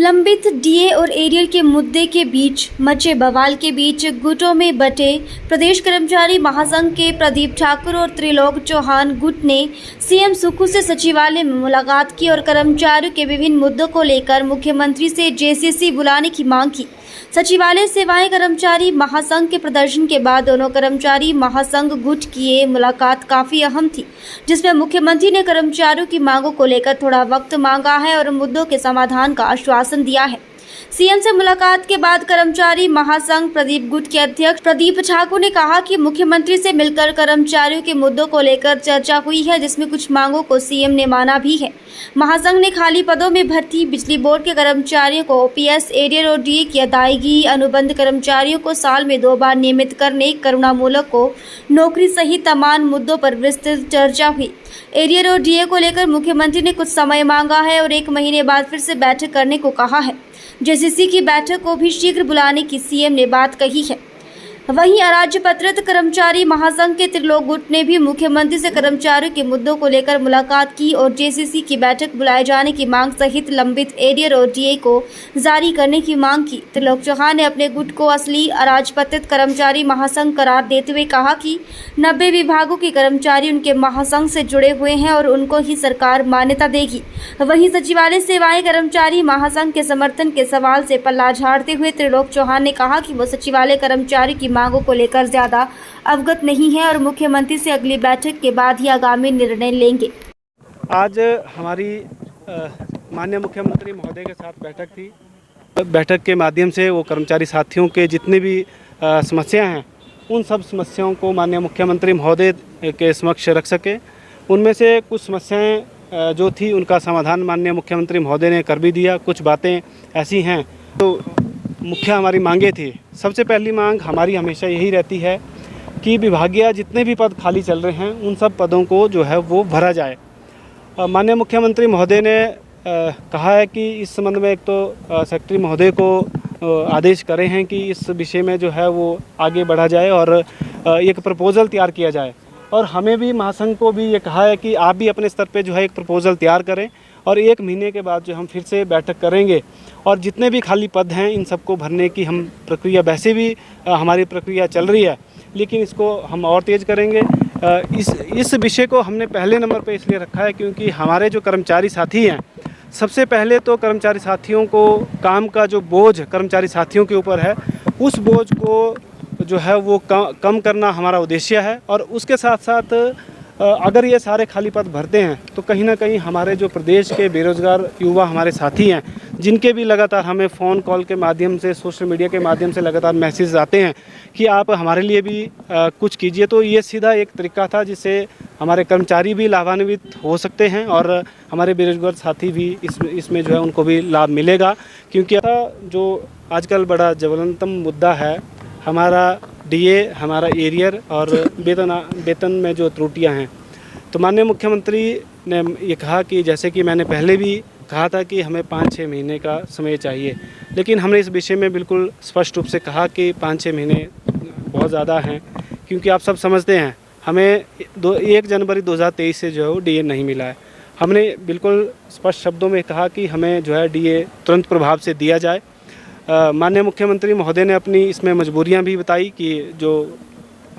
लंबित डीए और एरियर के मुद्दे के बीच मचे बवाल के बीच गुटों में बटे प्रदेश कर्मचारी महासंघ के प्रदीप ठाकुर और त्रिलोक चौहान गुट ने सीएम सुक्खू से सचिवालय में मुलाकात की और कर्मचारियों के विभिन्न मुद्दों को लेकर मुख्यमंत्री से जेसीसी बुलाने की मांग की। सचिवालय सेवाएं कर्मचारी महासंघ के प्रदर्शन के बाद दोनों कर्मचारी महासंघ गुट की ये मुलाकात काफी अहम थी, जिसमें मुख्यमंत्री ने कर्मचारियों की मांगों को लेकर थोड़ा वक्त मांगा है और मुद्दों के समाधान का आश्वासन दिया है। सीएम से मुलाकात के बाद कर्मचारी महासंघ प्रदीप गुट के अध्यक्ष प्रदीप ठाकुर ने कहा कि मुख्यमंत्री से मिलकर कर्मचारियों के मुद्दों को लेकर चर्चा हुई है, जिसमें कुछ मांगों को सीएम ने माना भी है। महासंघ ने खाली पदों में भर्ती, बिजली बोर्ड के कर्मचारियों को ओपीएस, एरियर और डीए की अदायगी, अनुबंध कर्मचारियों को साल में 2 बार नियमित करने, करुणामूलक को नौकरी सहित तमाम मुद्दों पर विस्तृत चर्चा हुई। एरियर और डीए को लेकर मुख्यमंत्री ने कुछ समय मांगा है और 1 महीने बाद फिर से बैठक करने को कहा है। जेसीसी की बैठक को भी शीघ्र बुलाने की सीएम ने बात कही है। वहीं अराजपत्रित कर्मचारी महासंघ के त्रिलोक गुट ने भी मुख्यमंत्री से कर्मचारियों के मुद्दों को लेकर मुलाकात की और जेसीसी की बैठक बुलाए जाने की मांग सहित लंबित एरियर और डीए को जारी करने की मांग की। त्रिलोक चौहान ने अपने गुट को असली अराजपत्रित कर्मचारी महासंघ करार देते हुए कहा कि 90 विभागों के कर्मचारी उनके महासंघ से जुड़े हुए हैं और उनको ही सरकार मान्यता देगी। वहीं सचिवालय सेवाएं कर्मचारी महासंघ के समर्थन के सवाल से पल्ला झाड़ते हुए त्रिलोक चौहान ने कहा कि वो सचिवालय कर्मचारी की मांगों को लेकर ज्यादा अवगत नहीं है और मुख्यमंत्री से अगली बैठक के बाद ही आगामी निर्णय लेंगे। आज हमारी माननीय मुख्यमंत्री महोदय के साथ बैठक थी। बैठक के माध्यम से वो कर्मचारी साथियों के जितने भी समस्या हैं उन सब समस्याओं को माननीय मुख्यमंत्री महोदय के समक्ष रख सके। उनमें से कुछ समस्याएं जो थी उनका समाधान माननीय मुख्यमंत्री महोदय ने कर भी दिया। कुछ बातें ऐसी हैं तो मुख्य हमारी मांगे थी। सबसे पहली मांग हमारी हमेशा यही रहती है कि विभागीय जितने भी पद खाली चल रहे हैं उन सब पदों को जो है वो भरा जाए। माननीय मुख्यमंत्री महोदय ने कहा है कि इस संबंध में एक तो सेक्रेटरी महोदय को आदेश करे हैं कि इस विषय में जो है वो आगे बढ़ा जाए और एक प्रपोज़ल तैयार किया जाए। और हमें भी महासंघ को भी ये कहा है कि आप भी अपने स्तर पे जो है एक प्रपोज़ल तैयार करें और 1 महीने के बाद जो हम फिर से बैठक करेंगे और जितने भी खाली पद हैं इन सबको भरने की हम प्रक्रिया, वैसे भी हमारी प्रक्रिया चल रही है लेकिन इसको हम और तेज़ करेंगे। इस विषय को हमने पहले नंबर पे इसलिए रखा है क्योंकि हमारे जो कर्मचारी साथी हैं, सबसे पहले तो कर्मचारी साथियों को काम का जो बोझ कर्मचारी साथियों के ऊपर है उस बोझ को जो है वो कम करना हमारा उद्देश्य है। और उसके साथ साथ अगर ये सारे खाली पद भरते हैं तो कहीं ना कहीं हमारे जो प्रदेश के बेरोज़गार युवा हमारे साथी हैं, जिनके भी लगातार हमें फ़ोन कॉल के माध्यम से, सोशल मीडिया के माध्यम से लगातार मैसेज आते हैं कि आप हमारे लिए भी कुछ कीजिए, तो ये सीधा एक तरीका था जिससे हमारे कर्मचारी भी लाभान्वित हो सकते हैं और हमारे बेरोज़गार साथी भी इसमें जो है उनको भी लाभ मिलेगा। क्योंकि जो आजकल बड़ा ज्वलंतम मुद्दा है हमारा डीए, हमारा एरियर और वेतन में जो त्रुटियां हैं, तो माननीय मुख्यमंत्री ने ये कहा कि जैसे कि मैंने पहले भी कहा था कि हमें 5-6 महीने का समय चाहिए, लेकिन हमने इस विषय में बिल्कुल स्पष्ट रूप से कहा कि 5-6 महीने बहुत ज़्यादा हैं। क्योंकि आप सब समझते हैं हमें 1 जनवरी 2023 से जो है वो डीए नहीं मिला है। हमने बिल्कुल स्पष्ट शब्दों में कहा कि हमें जो है डीए तुरंत प्रभाव से दिया जाए। माननीय मुख्यमंत्री महोदय ने अपनी इसमें मजबूरियां भी बताई कि जो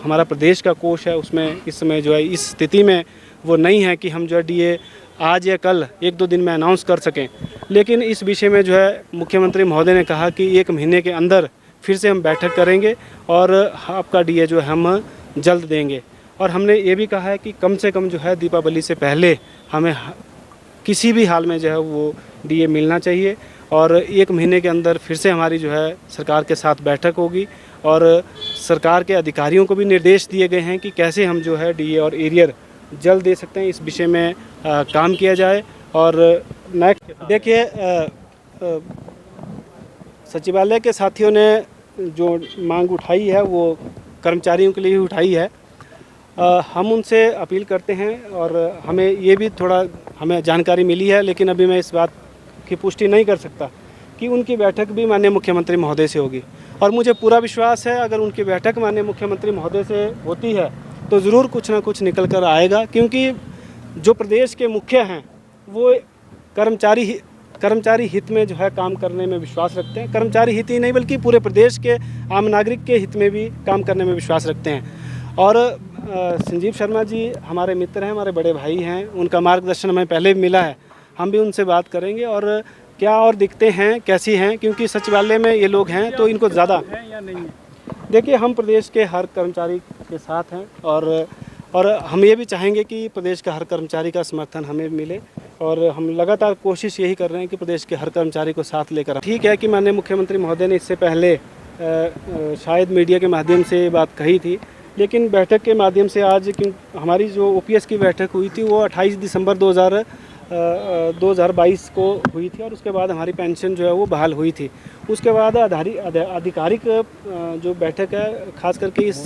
हमारा प्रदेश का कोष है उसमें इस समय जो है इस स्थिति में वो नहीं है कि हम जो है डीए आज या कल 1-2 दिन में अनाउंस कर सकें। लेकिन इस विषय में जो है मुख्यमंत्री महोदय ने कहा कि 1 महीने के अंदर फिर से हम बैठक करेंगे और आपका डीए जो है हम जल्द देंगे। और हमने ये भी कहा है कि कम से कम जो है दीपावली से पहले हमें किसी भी हाल में जो है वो डीए मिलना चाहिए और 1 महीने के अंदर फिर से हमारी जो है सरकार के साथ बैठक होगी और सरकार के अधिकारियों को भी निर्देश दिए गए हैं कि कैसे हम जो है डीए और एरियर जल्द दे सकते हैं। इस विषय में काम किया जाए। और नेक्स्ट देखिए, सचिवालय के साथियों ने जो मांग उठाई है वो कर्मचारियों के लिए ही उठाई है। हम उनसे अपील करते हैं और हमें ये भी थोड़ा हमें जानकारी मिली है, लेकिन अभी मैं इस बात की पुष्टि नहीं कर सकता कि उनकी बैठक भी माननीय मुख्यमंत्री महोदय से होगी। और मुझे पूरा विश्वास है अगर उनकी बैठक माननीय मुख्यमंत्री महोदय से होती है तो ज़रूर कुछ ना कुछ निकल कर आएगा। क्योंकि जो प्रदेश के मुख्य हैं वो कर्मचारी कर्मचारी हित में जो है काम करने में विश्वास रखते हैं। कर्मचारी हित ही नहीं बल्कि पूरे प्रदेश के आम नागरिक के हित में भी काम करने में विश्वास रखते हैं। और संजीव शर्मा जी हमारे मित्र हैं, हमारे बड़े भाई हैं, उनका मार्गदर्शन हमें पहले भी मिला है। हम भी उनसे बात करेंगे और क्या और दिखते हैं कैसी हैं, क्योंकि सचिवालय में ये लोग हैं तो इनको ज़्यादा है या नहीं है। देखिए, हम प्रदेश के हर कर्मचारी के साथ हैं और हम ये भी चाहेंगे कि प्रदेश का हर कर्मचारी का समर्थन हमें मिले और हम लगातार कोशिश यही कर रहे हैं कि प्रदेश के हर कर्मचारी को साथ लेकर। ठीक है कि माननीय मुख्यमंत्री महोदय ने इससे पहले शायद मीडिया के माध्यम से बात कही थी, लेकिन बैठक के माध्यम से आज हमारी जो OPS की बैठक हुई थी वो 28 दिसंबर 2022 को हुई थी और उसके बाद हमारी पेंशन जो है वो बहाल हुई थी। उसके बाद आधिकारिक जो बैठक है, खास करके इस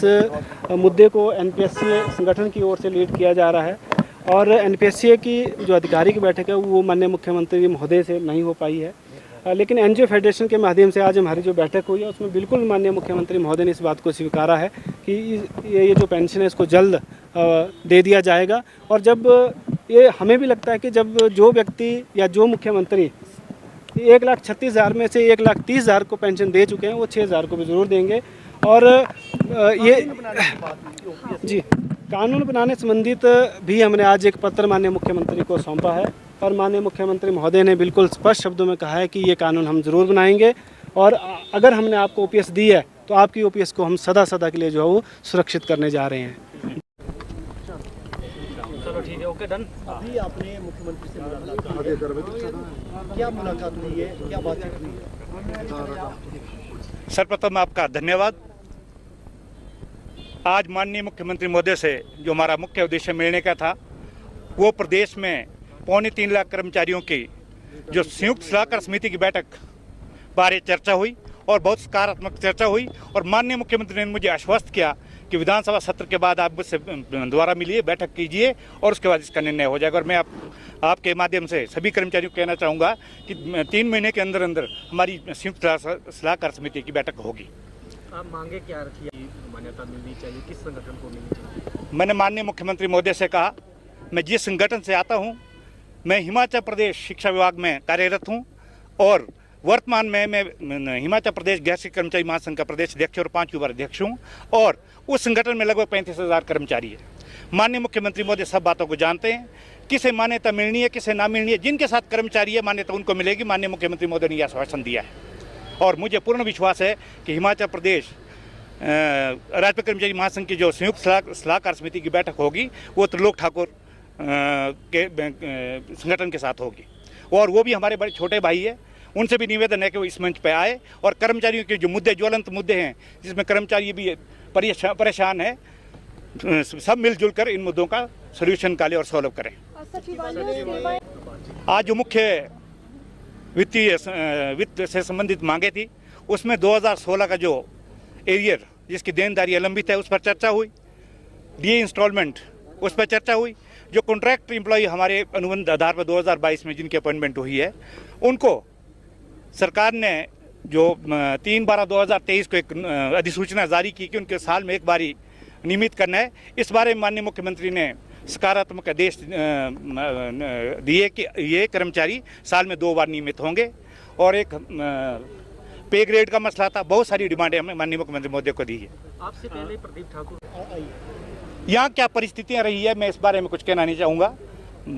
मुद्दे को NPSCA संगठन की ओर से लीड किया जा रहा है और NPSCA की जो आधिकारिक बैठक है वो माननीय मुख्यमंत्री महोदय से नहीं हो पाई है, लेकिन NGO फेडरेशन के माध्यम से आज हमारी जो बैठक हुई है उसमें बिल्कुल माननीय मुख्यमंत्री महोदय ने इस बात को स्वीकारा है कि ये जो पेंशन है इसको जल्द दे दिया जाएगा। और जब ये हमें भी लगता है कि जब जो व्यक्ति या जो मुख्यमंत्री 1,36,000 में से 1,30,000 को पेंशन दे चुके हैं वो 6,000 को भी ज़रूर देंगे। और ये जी कानून बनाने संबंधित भी हमने आज एक पत्र माननीय मुख्यमंत्री को सौंपा है और माननीय मुख्यमंत्री महोदय ने बिल्कुल स्पष्ट शब्दों में कहा है कि ये कानून हम ज़रूर बनाएंगे और अगर हमने आपको OPS दी है तो आपकी OPS को हम सदा सदा के लिए जो है वो सुरक्षित करने जा रहे हैं। चलो ठीक है, ओके डन। अभी आपने मुख्यमंत्री से मुलाकात की है, क्या मुलाकात हुई है, क्या बातचीत हुई है? सर्वप्रथम आपका धन्यवाद। आज माननीय मुख्यमंत्री महोदय से जो हमारा मुख्य उद्देश्य मिलने का था वो प्रदेश में 3.25 लाख कर्मचारियों की जो संयुक्त सलाहकार समिति की बैठक बारे चर्चा हुई और बहुत सकारात्मक चर्चा हुई और माननीय मुख्यमंत्री ने मुझे आश्वस्त किया कि विधानसभा सत्र के बाद आप मुझसे दोबारा मिलिए, बैठक कीजिए और उसके बाद इसका निर्णय हो जाएगा। और मैं आपके माध्यम से सभी कर्मचारियों को कहना चाहूँगा कि 3 महीने के अंदर अंदर हमारी संयुक्त सलाहकार समिति की बैठक होगी। आप मांगे क्या रखी है? मान्यता मिलनी चाहिए, किस संगठन को मिलनी चाहिए? मैंने माननीय मुख्यमंत्री महोदय से कहा, मैं जिस संगठन से आता हूँ, मैं हिमाचल प्रदेश शिक्षा विभाग में कार्यरत हूँ और वर्तमान में मैं हिमाचल प्रदेश गैर कर्मचारी महासंघ का प्रदेश अध्यक्ष और 5वीं बार अध्यक्ष हूँ और उस संगठन में लगभग 35,000 कर्मचारी है। माननीय मुख्यमंत्री महोदय सब बातों को जानते हैं, किसे मान्यता मिलनी है, किसे ना मिलनी है, जिनके साथ कर्मचारी है मान्यता उनको मिलेगी। माननीय मुख्यमंत्री महोदय ने यह आश्वासन दिया है और मुझे पूर्ण विश्वास है कि हिमाचल प्रदेश राज्य कर्मचारी महासंघ की जो संयुक्त सलाहकार समिति की बैठक होगी वो त्रिलोक ठाकुर के संगठन के साथ होगी और वो भी हमारे बड़े छोटे भाई है। उनसे भी निवेदन है कि वो इस मंच पे आए और कर्मचारियों के जो मुद्दे, ज्वलंत मुद्दे हैं जिसमें कर्मचारी भी परेशान है, सब मिलजुल कर इन मुद्दों का सॉल्यूशन निकालें और सॉल्व करें। आज जो मुख्य वित्त से संबंधित मांगे थी उसमें 2016 का जो एरियर जिसकी देनदारी लंबित है उस पर चर्चा हुई, DA इंस्टॉलमेंट उस पर चर्चा हुई, जो कॉन्ट्रैक्ट एम्प्लॉय हमारे अनुबंध आधार पर 2022 में जिनकी अपॉइंटमेंट हुई है उनको सरकार ने जो 3/12/2023 को एक अधिसूचना जारी की कि उनके साल में एक बारी नियमित करना है। इस बारे में माननीय मुख्यमंत्री ने सकारात्मक आदेश दिए कि ये कर्मचारी साल में 2 बार नियमित होंगे और एक पे ग्रेड का मसला था। बहुत सारी डिमांडें हमें माननीय मुख्यमंत्री महोदय को दी है। आपसे पहले प्रदीप ठाकुर यहाँ क्या परिस्थितियाँ रही है मैं इस बारे में कुछ कहना नहीं चाहूँगा,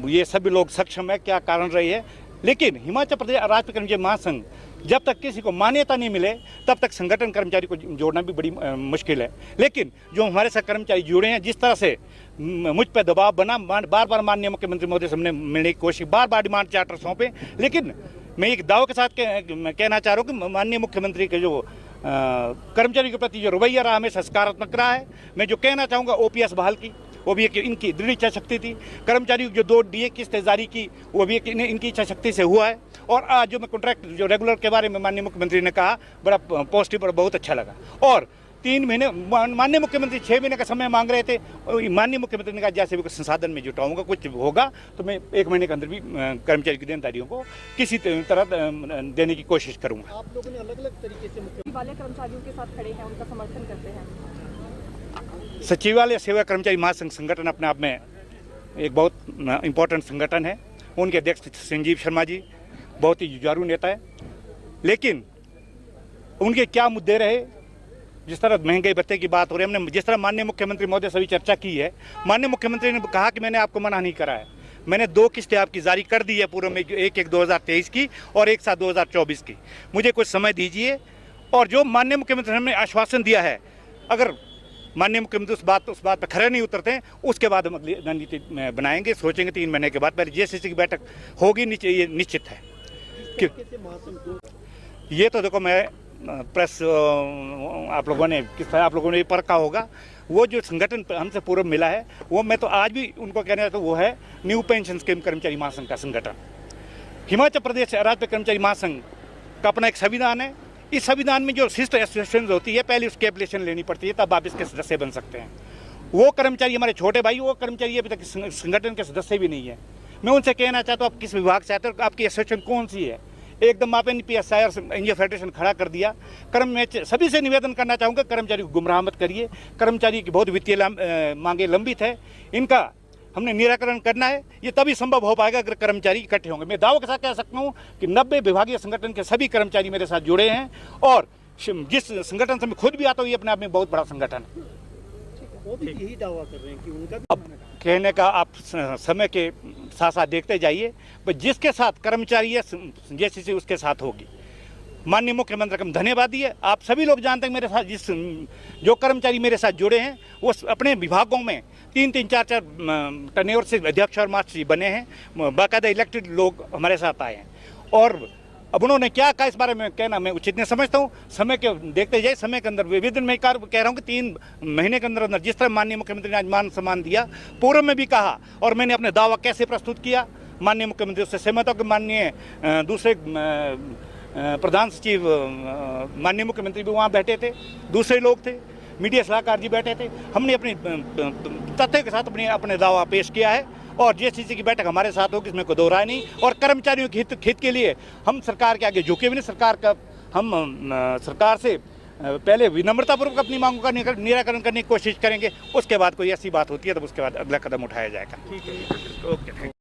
ये सभी लोग सक्षम है क्या कारण रही है, लेकिन हिमाचल प्रदेश राज्य कर्मचारी महासंघ जब तक किसी को मान्यता नहीं मिले तब तक संगठन कर्मचारी को जोड़ना भी बड़ी मुश्किल है। लेकिन जो हमारे साथ कर्मचारी जुड़े हैं, जिस तरह से मुझ पर दबाव बना, बार बार माननीय मुख्यमंत्री महोदय से हमने मिलने की कोशिश, बार बार डिमांड चार्टर सौंपे, लेकिन मैं एक दाव के साथ कहना चाह रहा हूँ कि माननीय मुख्यमंत्री के जो कर्मचारी के प्रति जो रवैया रहा हमेशा सकारात्मक रहा है। मैं जो कहना चाहूँगा OPS बहाल की, वो भी एक इनकी दृढ़ इच्छा शक्ति थी। कर्मचारियों की जो 2 DA किस्तें जारी की वो भी एक इनकी इच्छा शक्ति से हुआ है। और आज जो मैं कॉन्ट्रैक्ट जो रेगुलर के बारे में माननीय मुख्यमंत्री ने कहा बड़ा पॉजिटिव और बहुत अच्छा लगा। और 3 महीने माननीय मुख्यमंत्री 6 महीने का समय मांग रहे थे, माननीय मुख्यमंत्री ने कहा जैसे भी कुछ संसाधन में जुटाऊंगा, कुछ होगा तो मैं 1 महीने के अंदर भी कर्मचारी की देनदारियों को किसी तरह देने की कोशिश करूँगा। आप लोगों ने अलग अलग तरीके से वाले कर्मचारियों के साथ खड़े हैं, उनका समर्थन करते हैं। सचिवालय सेवा कर्मचारी महासंघ संगठन अपने आप में एक बहुत इम्पोर्टेंट संगठन है। उनके अध्यक्ष संजीव शर्मा जी बहुत ही जुझारू नेता है, लेकिन उनके क्या मुद्दे रहे, जिस तरह महंगाई भत्ते की बात हो रही है, हमने जिस तरह माननीय मुख्यमंत्री महोदय से भी चर्चा की है, माननीय मुख्यमंत्री ने कहा कि मैंने आपको मना नहीं करा है, मैंने 2 किस्तें आपकी जारी कर दी है पूर्व में, एक 2023 की और एक साथ 2024 की, मुझे कुछ समय दीजिए। और जो माननीय मुख्यमंत्री ने हमें आश्वासन दिया है, अगर माननीय मुख्यमंत्री उस बात पर खरे नहीं उतरते हैं, उसके बाद हम अगली रणनीति बनाएंगे, सोचेंगे 3 महीने के बाद। पहले जेसीसी की बैठक होगी, ये निश्चित है। कैसे महासंघ को ये तो देखो, मैं प्रेस आप लोगों ने किस तरह आप लोगों ने परखा होगा, वो जो संगठन हमसे पूर्व मिला है, वो मैं तो आज भी उनको कहना चाहता हूँ, वो है न्यू पेंशन स्कीम कर्मचारी महासंघ का संगठन। हिमाचल प्रदेश राज्य कर्मचारी महासंघ का अपना एक संविधान है। इस संविधान में जो सिस्टर एसोसिएशन होती है, पहले उसकी एप्लीकेशन लेनी पड़ती है, तब आप इसके सदस्य बन सकते हैं। वो कर्मचारी हमारे छोटे भाई, वो कर्मचारी अभी तक संगठन के सदस्य भी नहीं है। मैं उनसे कहना चाहता हूँ, आप किस विभाग से आते हो, आपकी एसोसिएशन कौन सी है? एकदम आप NPSI और एनजीओ फेडरेशन खड़ा कर दिया। मैं सभी से निवेदन करना चाहूँगा, कर्मचारी को गुमराह मत करिए। कर्मचारी की बहुत वित्तीय मांगे लंबित है, इनका हमने निराकरण करना है। ये तभी संभव हो पाएगा अगर कर्मचारी इकट्ठे होंगे। मैं दावा के साथ कह सकता हूँ कि 90 विभागीय संगठन के सभी कर्मचारी मेरे साथ जुड़े हैं, और जिस संगठन से मैं खुद भी आता हूँ, ये अपने आप में बहुत बड़ा संगठन है। वो भी यही दावा कर रहे हैं कि उनका भी अब कहने का आप समय के साथ साथ देखते जाइए, पर जिसके साथ कर्मचारी है जैसी उसके साथ होगी। माननीय मुख्यमंत्री का हम धन्यवाद दिए। आप सभी लोग जानते हैं, मेरे साथ जो कर्मचारी मेरे साथ जुड़े हैं, वो अपने विभागों में 3-3, 4-4 टर्नओवर से अध्यक्ष और मास्टर बने हैं, बाकायदा इलेक्टेड लोग हमारे साथ आए हैं। और अब उन्होंने क्या कहा, इस बारे में कहना मैं उचित नहीं समझता हूँ। समय के देखते जाए, समय के अंदर विदिन में कह रहा हूँ कि 3 महीने के अंदर अंदर जिस तरह माननीय मुख्यमंत्री ने आज मान सम्मान दिया, पूर्व में भी कहा, और मैंने अपने दावा कैसे प्रस्तुत किया, माननीय मुख्यमंत्री उससे सहमत हो कि माननीय दूसरे प्रधान सचिव माननीय मुख्यमंत्री भी वहाँ बैठे थे, दूसरे लोग थे, मीडिया सलाहकार जी बैठे थे। हमने अपनी तथ्य के साथ अपने दावा पेश किया है, और जेसीसी की बैठक हमारे साथ होगी, इसमें कोई दो राय नहीं। और कर्मचारियों के हित के लिए हम सरकार के आगे झुके भी नहीं। सरकार से पहले विनम्रतापूर्वक अपनी मांगों का निराकरण करने की कोशिश करेंगे, उसके बाद कोई ऐसी बात होती है तो उसके बाद अगला कदम उठाया जाएगा। ठीक है, ओके।